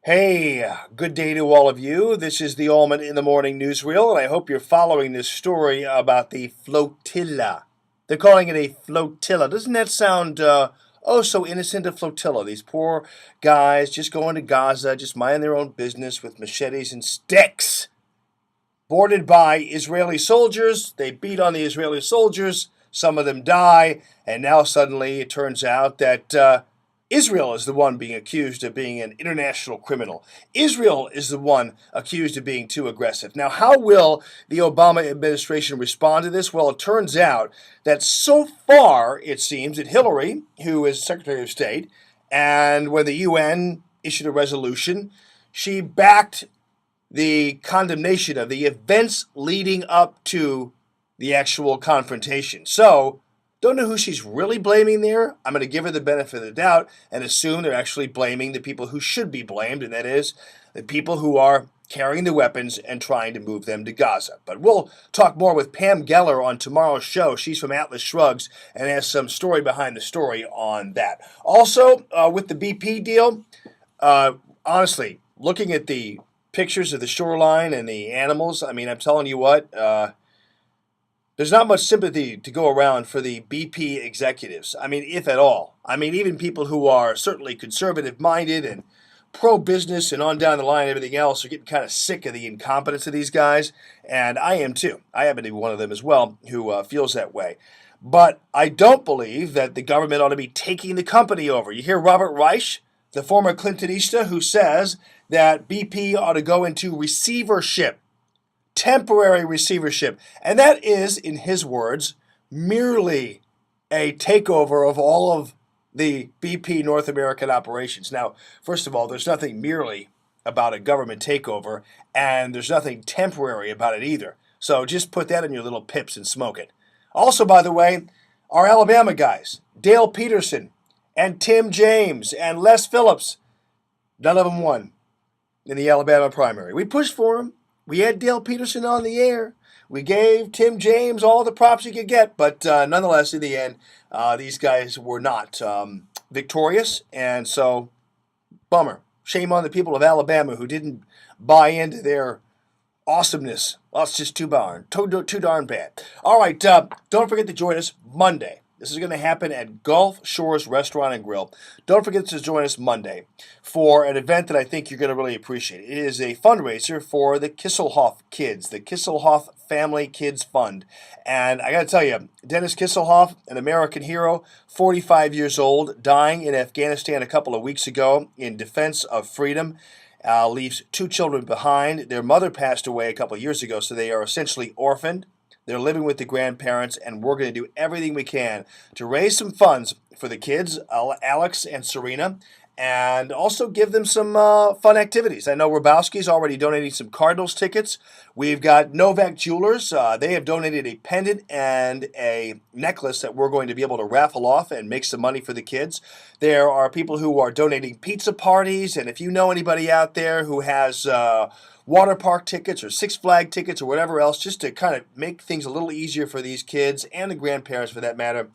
Hey, good day to all of you. This is the Allman in the Morning Newsreel, and I hope you're following this story about the flotilla. They're calling it a flotilla. Doesn't that sound oh so innocent? A flotilla. These poor guys just going to Gaza, just minding their own business with machetes and sticks. Boarded by Israeli soldiers. They beat on the Israeli soldiers. Some of them die, and now suddenly it turns out that Israel is the one being accused of being an international criminal. Israel is the one accused of being too aggressive. Now, how will the Obama administration respond to this? Well, it turns out that so far, it seems that Hillary, who is Secretary of State, and when the UN issued a resolution, she backed the condemnation of the events leading up to the actual confrontation. So, don't know who she's really blaming there. I'm going to give her the benefit of the doubt and assume they're actually blaming the people who should be blamed, and that is the people who are carrying the weapons and trying to move them to Gaza. But we'll talk more with Pam Geller on tomorrow's show. She's from Atlas Shrugs and has some story behind the story on that. Also, with the BP deal, honestly, looking at the pictures of the shoreline and the animals, I mean, I'm telling you what, there's not much sympathy to go around for the BP executives. I mean, if at all. I mean, even people who are certainly conservative minded and pro business and on down the line and everything else are getting kind of sick of the incompetence of these guys. And I am too. I happen to be one of them as well who feels that way. But I don't believe that the government ought to be taking the company over. You hear Robert Reich, the former Clintonista, who says that BP ought to go into receivership, temporary receivership. And that is, in his words, merely a takeover of all of the BP North American operations. Now, first of all, there's nothing merely about a government takeover, and there's nothing temporary about it either. So just put that in your little pips and smoke it. Also, by the way, our Alabama guys, Dale Peterson and Tim James and Les Phillips, none of them won in the Alabama primary. We pushed for them. We had Dale Peterson on the air. We gave Tim James all the props he could get, but nonetheless, in the end, these guys were not victorious, and so, bummer. Shame on the people of Alabama who didn't buy into their awesomeness. Well, it's just too darn bad. All right, don't forget to join us Monday. This is going to happen at Gulf Shores Restaurant and Grill. Don't forget to join us Monday for an event that I think you're going to really appreciate. It is a fundraiser for the Kisselhoff kids, the Kisselhoff Family Kids Fund. And I got to tell you, Dennis Kisselhoff, an American hero, 45 years old, dying in Afghanistan a couple of weeks ago in defense of freedom. Leaves two children behind. Their mother passed away a couple of years ago, so they are essentially orphaned. They're living with the grandparents, and we're going to do everything we can to raise some funds for the kids, Alex and Serena, and also give them some fun activities. I know Rabowski's already donating some Cardinals tickets. We've got Novak Jewelers. They have donated a pendant and a necklace that we're going to be able to raffle off and make some money for the kids. There are people who are donating pizza parties, and if you know anybody out there who has water park tickets or Six Flag tickets or whatever else, just to kind of make things a little easier for these kids and the grandparents for that matter,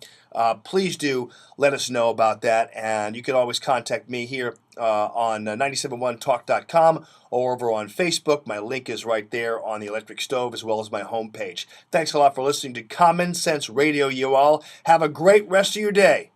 please do let us know about that. And you can always contact me here on 971talk.com or over on Facebook. My link is right there on the electric stove as well as my homepage. Thanks a lot for listening to Common Sense Radio, you all. Have a great rest of your day.